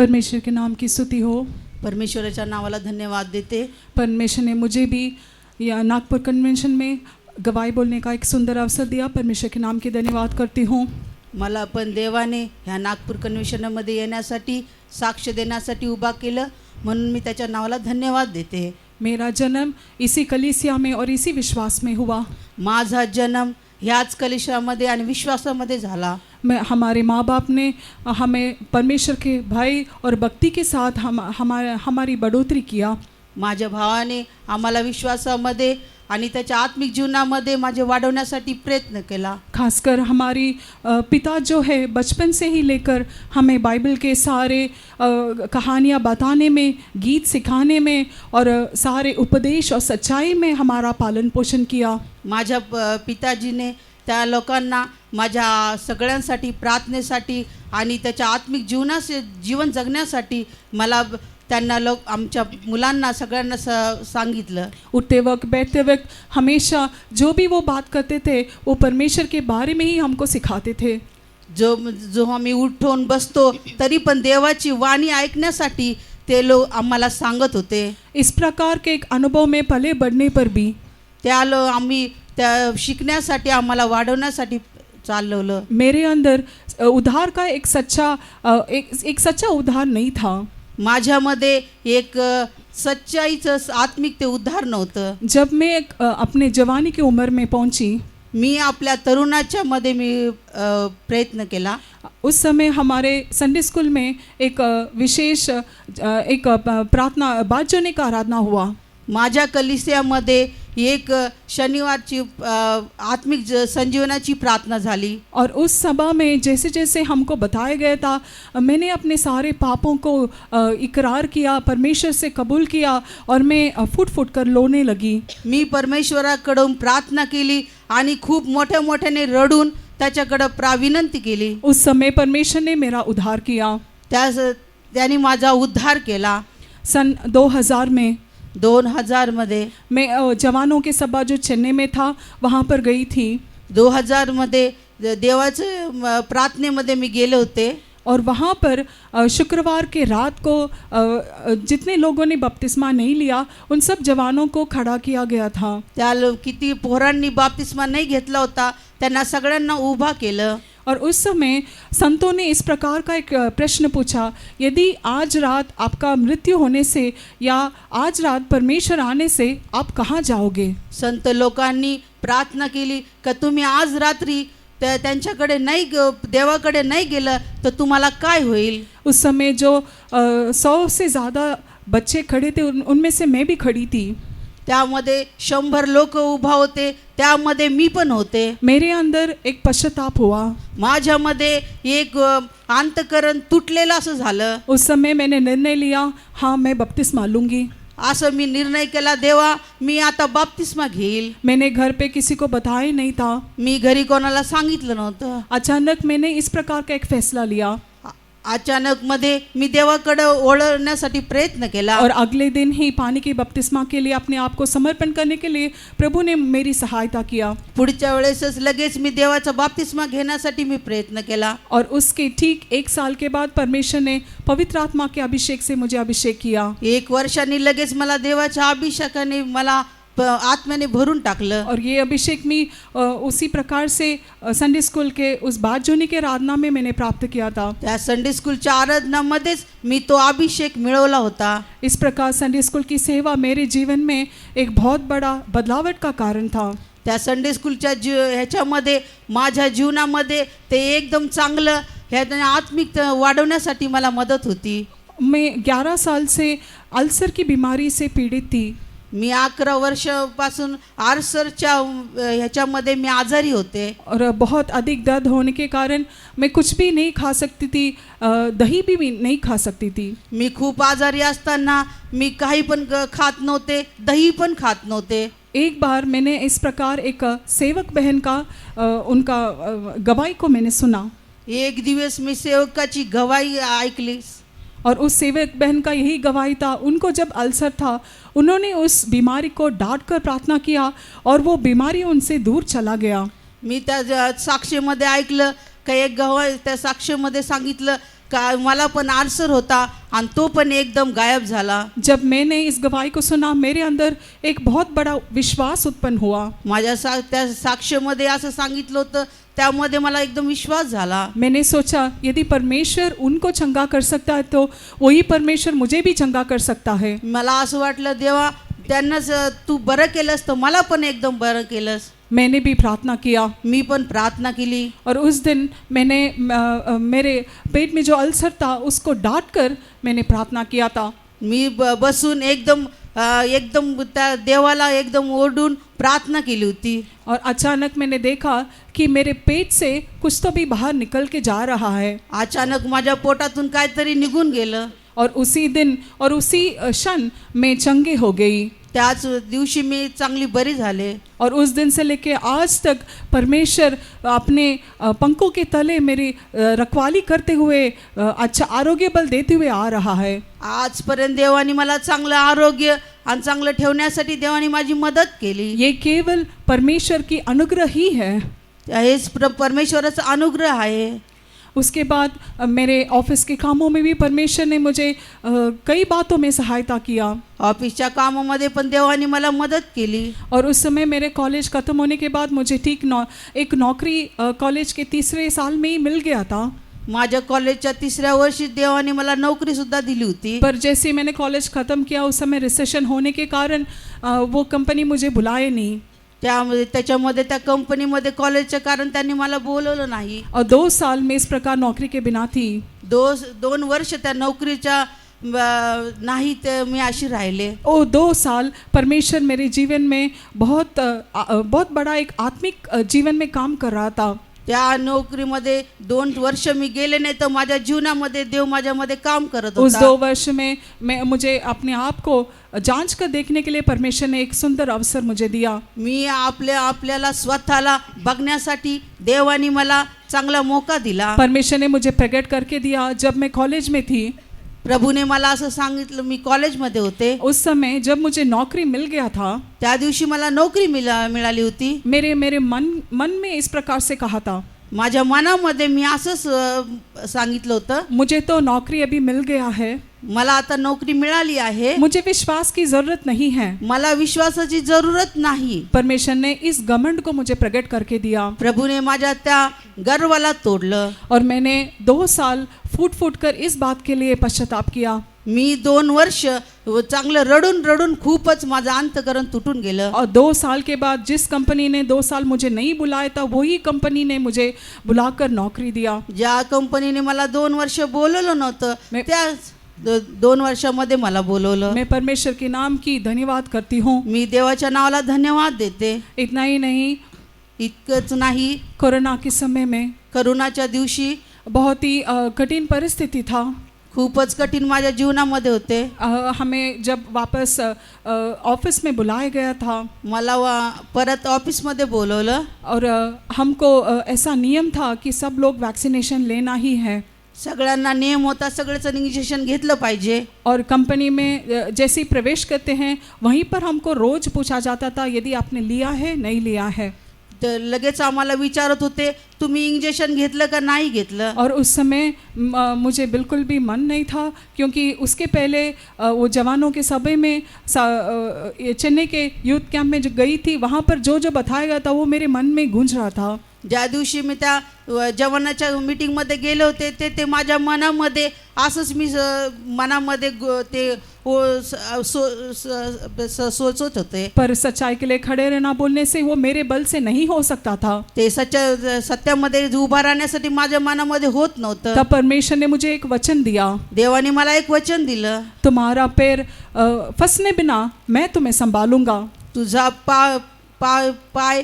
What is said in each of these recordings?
परमेश्वर के नाम की स्तुति हो। परमेश्वराच्या नावाला धन्यवाद देते। परमेश्वर ने मुझे भी या नागपुर कन्वेंशन में गवाही बोलने का एक सुंदर अवसर दिया। परमेश्वर के नाम की धन्यवाद करती हूँ। मला पण देवाने ह्या नागपूर कन्व्हेन्शनमध्ये येण्यासाठी साक्ष देण्यासाठी उभा केलं, म्हणून मी त्याच्या नावाला धन्यवाद देते। मेरा जन्म इसी कलीसिया में और इसी विश्वास में हुआ। माझा जन्म ह्याच कलिशामध्ये आणि विश्वासामध्ये झाला। हमारे माँ बाप ने हमें परमेश्वर के भय और भक्ति के साथ हमारी बढ़ोतरी किया। माझ्या भावाने आम्हाला विश्वासामध्ये आणि त्याच्या आत्मिक जीवनामध्ये माझे वाढवण्यासाठी प्रयत्न केला। खासकर हमारी पिता जो है बचपन से ही लेकर हमें बाइबल के सारे कहानियाँ बताने में, गीत सिखाने में और सारे उपदेश और सच्चाई में हमारा पालन पोषण किया। माझ्या पिताजीने त्या लोकांना माझ्या सगळ्यांसाठी प्रार्थनेसाठी आणि त्याच्या आत्मिक जीवन जगण्यासाठी मला त्यांना आमच्या मुलांना सगळ्यांना सांगितलं। उठते वक्त बैठते वक्त हमेशा जो भी वो बात करते थे वो परमेश्वर के बारे में ही हमको सिखाते थे। जो आम्ही उठून बसतो तरी पण देवाची वाणी ऐकण्यासाठी ते लोग आम्हाला सांगत होते। इस प्रकार के एक अनुभव में पले बढ़ने पर भी आम्ही त्या शिकण्यासाठी आम्हाला वाढवण्यासाठी चालवलं। मेरे अंदर उद्धार का एक सच्चा उद्धार नहीं था। माझ्यामध्ये एक सच्चाईचं आत्मिक ते उद्धार नव्हतं। जब मैं अपने जवानी की उम्र में पहुंची, मी आपल्या तरुणाच्या मध्ये मी प्रयत्न केला। उस समय हमारे संडे स्कूल में एक विशेष एक प्रार्थना बाजोने का आराधना हुआ। माझ्या कलिसियामध्ये एक शनिवारची आत्मिक संजीवनाची प्रार्थना झाली। और उस सभा में जैसे जैसे हमको बताया गया था, मैंने अपने सारे पापों को इकरार किया, परमेश्वर से कबूल किया और मैं फुट फुट कर रोने लगी। मी परमेश्वराकडून प्रार्थना केली आणि खूप मोठ्याने रडून त्याच्याकडे विनंती केली। उस समय परमेश्वर ने मेरा उद्धार किया। त्याने माझा उद्धार केला। सन 2000 में 2000 मध्ये मैं जवानों के सभा जो चेन्नई में था वहाँ पर गई थी। 2000 मध्ये देवाचे प्रार्थनेमध्ये मी गेले होते और वहाँ पर शुक्रवार के रात को जितने लोगों ने बपतिस्मा नहीं लिया उन सब जवानों को खड़ा किया गया था। किती पोरांनी बपतिस्मा नहीं घेतला होता त्यांना सगळ्यांना उभा केलं। और उस समय संतों ने इस प्रकार का एक प्रश्न पूछा, यदि आज रात आपका मृत्यु होने से या आज रात परमेश्वर आने से आप कहाँ जाओगे? संत लोकांनी प्रार्थना केली का तुम्ही आज रात्री त्यांच्याकडे नाही देवाकडे नाही गेलं तर तुम्हाला काय होईल? उस समय जो 100 से ज़्यादा बच्चे खड़े थे उनमें से मैं भी खड़ी थी। त्यामध्ये 100 लोक उभा होते, त्यामध्ये मी पण होते। मेरे अंदर एक पश्चाताप हुआ। माझ्यामध्ये एक अंतःकरण तुटलेलं असं झालं। उस समय मैंने निर्णय लिया, हाँ मैं बपतिस्मा लूँगी। असं मी निर्णय केला, देवा मी आता बपतिस्मा घेईल। मैंने घर पे किसी को बताया नहीं था। मी घरी कोणाला सांगितलं नव्हतं। अचानक मैंने इस प्रकार का एक फैसला लिया। अचानक मध्ये मी देवाकडे वळण्यासाठी प्रयत्न केला और अगले दिन ही पानी की बपतिस्मा के लिए अपने आप को समर्पण करने के लिए प्रभु ने मेरी सहायता किया। पुढच्या वेळेसच लगेच मी देवाचा बपतिस्मा घेण्यासाठी मी प्रयत्न केला। और उसके ठीक 1 साल के बाद परमेश्वर ने पवित्र आत्मा के अभिषेक से मुझे अभिषेक किया। 1 वर्षांनी लगेच मला देवाच्या अभिषेकाने मला आत्म्याने भरून टाकलं। और ये अभिषेक मी उसी प्रकार से संडे स्कूल के उस बाजोनी के आराधना में मैंने प्राप्त किया था। त्या संडे स्कूलच्या आराधनामध्येच मी तो अभिषेक मिळवला होता। इस प्रकार संडे स्कूल की सेवा मेरे जीवन में एक बहुत बड़ा बदलावट का कारण था। त्या संडे स्कूलच्या ह्याच्यामध्ये माझ्या जीवनामध्ये ते एकदम चांगलं ह्या आत्मिक वाढवण्यासाठी मला मदत होती। मैं 11 साल से अल्सर की बीमारी से पीड़ित थी। मी 11 वर्षापासून आल्सरच्या ह्याच्यामध्ये मी आजारी होते और बहुत अधिक दर्द होने के कारण मैं कुछ भी नहीं खा सकती थी, दही भी नहीं खा सकती थी। मी खूप आजारी असताना मी काही पण खात नव्हते, दही पण खात नव्हते। एक बार मैंने इस प्रकार एक सेवक बहन का उनका गवाही को मैंने सुना। एक दिवस मी सेवकाची गवाही ऐकली और उस सेवक बहन का यही गवाही था, उनको जब अल्सर था उन्होंने उस बीमारी को डांट कर प्रार्थना किया और वो बीमारी उनसे दूर चला गया। मी त्या साक्षीमध्ये ऐकलं का एक गवाही त्या साक्षीमध्ये सांगितलं का मला पण आल्सर होता आणि तो पण एकदम गायब झाला. जब मैंने इस गवाही को सुना मेरे अंदर एक बहुत बड़ा विश्वास उत्पन्न हुआ. माझ्या त्या साक्ष्यामध्ये असं सांगितलं होतं, त्यामध्ये मला एकदम विश्वास झाला. मैंने सोचा यदि परमेश्वर उनको चंगा कर सकता है तो वही परमेश्वर मुझे भी चंगा कर सकता है. मला असं वाटलं, देवा त्यांनाच तू बरं केलंस तर मला पण एकदम बरं केलंस. मैंने भी प्रार्थना किया मी पण प्रार्थना केली. और उस दिन मैंने मेरे पेट में जो अल्सर था उसको डांट कर मैंने प्रार्थना किया था. मी बसून एकदम त्या देवाला एकदम ओरडून प्रार्थना केली होती. और अचानक मैंने देखा कि मेरे पेट से कुछ तो भी बाहर निकल के जा रहा है. अचानक माझ्या पोटातून काहीतरी निघून गेलं. और उसी दिन और उसी क्षण मैं चंगे हो गई. त्याच दिवशी मी चांगली बरी झाले. और उस दिन से लेके आज तक परमेश्वर अपने पंखों के तले मेरी रखवाली करते हुए अच्छा आरोग्य बल देते हुए आ रहा है. आजपर्यंत देवाने मला चांगलं आरोग्य आणि चांगलं ठेवण्यासाठी देवाने माझी मदत केली. ये केवल परमेश्वर की अनुग्रह ही है. हेच परमेश्वराचा अनुग्रह आहे. उसके बाद मेरे ऑफिस के कामों में भी परमेश्वर ने मुझे कई बातों में सहायता किया. ऑफिसच्या कामामध्ये पण देवाने मला मदत केली. और उस समय मेरे कॉलेज ख़त्म होने के बाद मुझे ठीक एक नौकरी कॉलेज के तीसरे साल में ही मिल गया था. माझ्या कॉलेजच्या 3ऱ्या वर्षी देवाने मला नोकरी सुद्धा दिली होती. पर जैसे ही मैंने कॉलेज ख़त्म किया उस समय रिसेशन होने के कारण वो कंपनी मुझे बुलाए नहीं. त्याच्यामध्ये त्या कंपनीमध्ये कॉलेजच्या कारण त्यांनी मला बोलवलं नाही. और 2 साल में इस प्रकार नौकरी के बिना थी. 2 वर्ष त्या नोकरीच्या नाही ते मी अशी राहिले. 2 साल परमेश्वर मेरे जीवन में बहुत बड़ा एक आत्मिक जीवन में काम कर रहा था. त्या नोकरीमध्ये 2 वर्ष मी गेले नाही तर माझ्या जीवनामध्ये देव माझ्यामध्ये काम करत होता. उस 2 वर्ष में मुझे अपने आप को जांच कर देखने के लिए परमेश्वर ने एक सुंदर अवसर मुझे दिया. मी आपल्याला स्वतःला बघण्यासाठी देवाने मला चांगला मौका दिला. परमेश्वर ने मुझे प्रकट करके दिया. जब मैं कॉलेज में थी, प्रभूने मला असं सांगितलं, मी कॉलेजमध्ये होते उस समय जब मुझे नौकरी मिल गया था, त्या दिवशी मला नोकरी मिळाली होती. मेरे मन में इस प्रकार से कहा था, माझ्या मनामध्ये मी असंच सांगितलं होतं, मुझे तो नौकरी अभी मिल गया है, मला आता नोकरी मिळाली आहे, मुझे विश्वास की जरूरत नहीं है. मला विश्वासाची जरूरत नाही. परमेश्वर ने इस घमंड को मुझे प्रकट करके दिया. प्रभूने माझ्या त्या गर्वाला तोडलं. और मैंने 2 साल फूट कर इस बात के लिए पश्चाताप किया. मी 2 वर्ष चांगलं रडून खूपच माझं अंतकरण तुटून गेलं. और 2 साल के बाद जिस कंपनी ने 2 साल मुझे नहीं बुलाया था वही कंपनी ने मुझे बुलाकर नौकरी दिया. ज्या कंपनीने मला 2 वर्ष बोलवलं नव्हतं त्या 2 वर्षामध्ये मला बोलवलं. मैं परमेश्वर के नाम की धन्यवाद करती हूँ. मी देवाच्या नावाला धन्यवाद देते. इतना ही नहीं, इतकंच नाही, कोरोना के समय में करोनाच्या दिवशी बहुत ही कठिन परिस्थिति था. खूपच कठीण माझ्या जीवनामध्ये होते. हमें जब वापस ऑफिस में बुलाया गया था, मला परत ऑफिसमध्ये बोलवलं. और हमको ऐसा नियम था कि सब लोग वैक्सीनेशन लेना ही है. सगळ्यांना नियम होता, सगळेच इंजेक्शन घेतलं पाहिजे. और कंपनी में जैसे ही प्रवेश करते हैं वहीं पर हमको रोज पूछा जाता था यदि आपने लिया है नहीं लिया है. तर लगेच आम्हाला विचारत होते, तुम्ही इंजेक्शन घेतलं का नाही घेतलं. और उस समय मुझे बिल्कुल भी मन नहीं था, क्योंकि उसके पहले वो जवानों के सभा में चेन्नई के यूथ कैंप में जो गई थी वहाँ पर जो बताया गया था वो मेरे मन में गूंज रहा था. ज्या दिवशी मी त्या जवानाच्या मीटिंगमध्ये गेले होते ते माझ्या मनामध्ये असंच मी मनामध्ये ते सोचत होते. पर सच्चाई के लिए खड़े रहना बोलने से वो मेरे बल से नहीं हो सकता था. ते सत्यामध्ये उभा राहण्यासाठी माझ्या मनामध्ये होत नव्हतं. तब परमेश्वर ने मुझे एक वचन दिया. देवाने मला एक वचन दिलं, तुम्हारा पैर फंसने बिना मैं तुम्हें संभालूंगा. तुझा पाय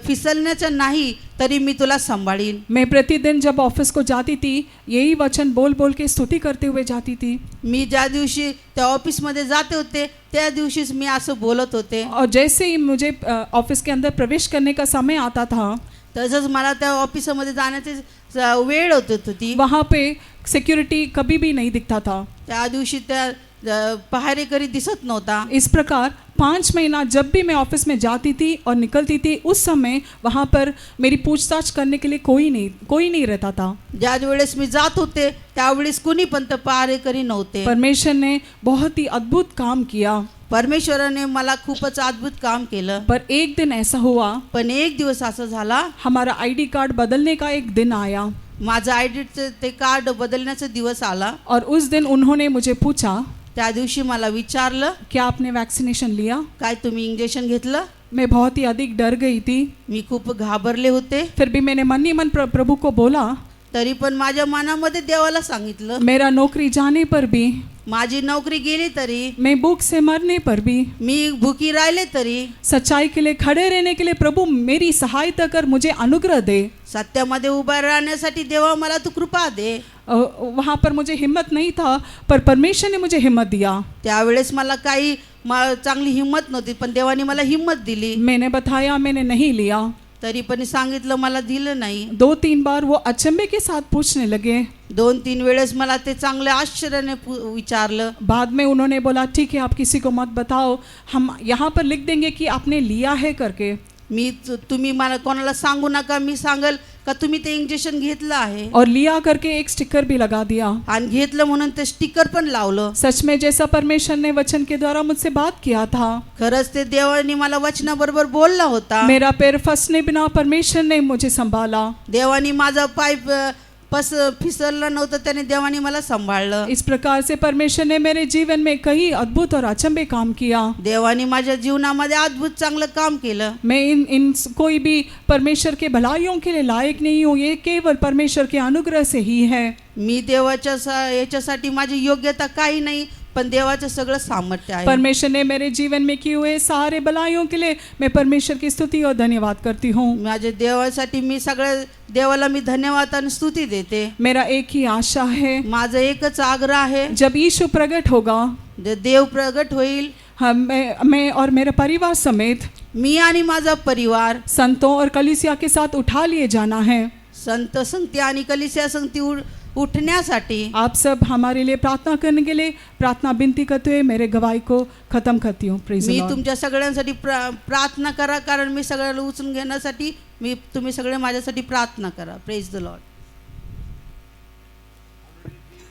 फिसलण्याचं नाही तरी मी तुला सांभाळीन. मैं प्रतिदिन जब ऑफिस को जाती थी यही वचन बोल के स्तुति करते हुए जाती थी. मी ज्या दिवशी त्या ऑफिसमध्ये जाते होते त्या दिवशीच मी असं बोलत होते. और जैसे ही मुझे ऑफिस के अंदर प्रवेश करने का समय आता था, तसंच मला त्या ऑफिसमध्ये जाण्याची वेळ होत होती. वहाँ पे सिक्योरिटी कभी भी नहीं दिखता था. त्या दिवशी त्या पहारेकरी दिसत नव्हता. इस प्रकार 5 महीना जब भी मैं ऑफिस में जाती थी और निकलती थी, उस समय वहाँ पर मेरी पूछताछ करने के लिए कोई नहीं रहता था। ज्या वेळेस मी जात होते त्यावेळेस कुणी पण पहारेकरी नव्हते. परमेश्वर ने बहुत ही अद्भुत काम किया। परमेश्वराने मला खूपच अद्भुत काम केलं. पर एक दिन ऐसा हुआ, पण एक दिवस असं झाला, हमारा आईडी कार्ड बदलने का एक दिन आया माझं आयडी ते कार्ड बदलण्याचा दिवस आला. और उस दिन उन्होंने मुझे पूछा, त्या दिवशी मला विचारलं, क्या आपने वैक्सीनेशन लिया? काय तुम्ही इंजेक्शन घेतलं? मैं बहुत ही अधिक डर गई थी। मी खूप घाबरले होते. फिर भी मैंने मन ही मन प्रभु को बोला, तरी पण माझ्या मनामध्ये देवाला सांगितलं, मेरा नौकरी जाने पर भी, माझी नोकरी गेली तरी, मैं भूख से मरने पर भी, मी भुकी राहिले तरी, सच्चाई के लिए खड़े रहने के लिए प्रभु मेरी सहायता कर, मुझे अनुग्रह दे। सत्यामध्ये उभा राहण्यासाठी देवा मला तू कृपा दे. वहाँ पर मुझे हिम्मत नहीं था, पर परमेश्वर ने मुझे हिम्मत दिया। त्यावेळेस मला काही चांगली हिम्मत नव्हती, पण देवाने मला हिम्मत दिली. मैंने बताया मैंने नहीं लिया। तरी पण सांगितलं, मला दिलं नाही. 2-3 बार वो अचंभे के साथ पूछने लगे। 2-3 वेळेस मला ते चांगले आश्चर्याने विचारलं. बाद में उन्होंने बोला, ठीक है आप किसी को मत बताओ, हम यहाँ पर लिख देंगे कि आपने लिया है करके। तुम्ही मला कोणाला सांगू नका, मी सांगल का तुम्ही ते इंजेक्शन घेतलं आहे. और लिया करके एक स्टिकर भी लगा दिया। आणि घेतलं म्हणून ते स्टिकर पण लावलं. सच में जैसा परमेश्वर ने वचन के द्वारा मुझसे बात किया था, खरंच ते देवाने मला वचनाबरोबर बोलला होता. मेरा पैर फंसने बिना परमेश्वर ने मुझे संभाला। देवाने माझा पाय फिसलला नव्हतं, त्याने देवाने मला सांभाळलं. इस प्रकार से परमेश्वर ने मेरे जीवन में कई अद्भुत और अचंभे काम किया। देवाने माझ्या जीवनामध्ये अद्भुत चांगलं काम केलं. मैं इन कोई भी परमेश्वर के भलाइयों के लिए लायक नहीं हूँ, ये केवल परमेश्वर के अनुग्रह से ही है। मी देवाच्या याच्यासाठी माझी योग्यता काही नाही, पण देवाचं सगळं सामर्थ्य आहे. परमेश्वर ने मेरे जीवन में किए हुए सारे भलाइयों के लिए मैं परमेश्वर की स्तुति और धन्यवाद करती हूँ। माझ्या देवासाठी मी सगळं देवाला मी धन्यवाद आणि स्तुती देते. मेरा एक ही आशा है, माझं एकच आग्रह आहे, जब यीशु प्रकट होगा, देव प्रगट होईल, मैं और मेरा परिवार समेत, मी आणि माझा परिवार संतों और कलीसिया के साथ उठा लिए जाना है। संत संगती आणि कलीसिया संगती उठण्यासाठी आप सब हमारे लिए प्रार्थना करने के लिए प्रार्थना विनती करते हुए मेरे गवाही को खत्म करती हूँ। Praise the me Lord. तुमच्या सगळ्यांसाठी प्रार्थना करा, कारण मी सगळ्याला उचलून घेण्यासाठी तुम्ही सगळे माझ्यासाठी प्रार्थना करा. Praise the Lord.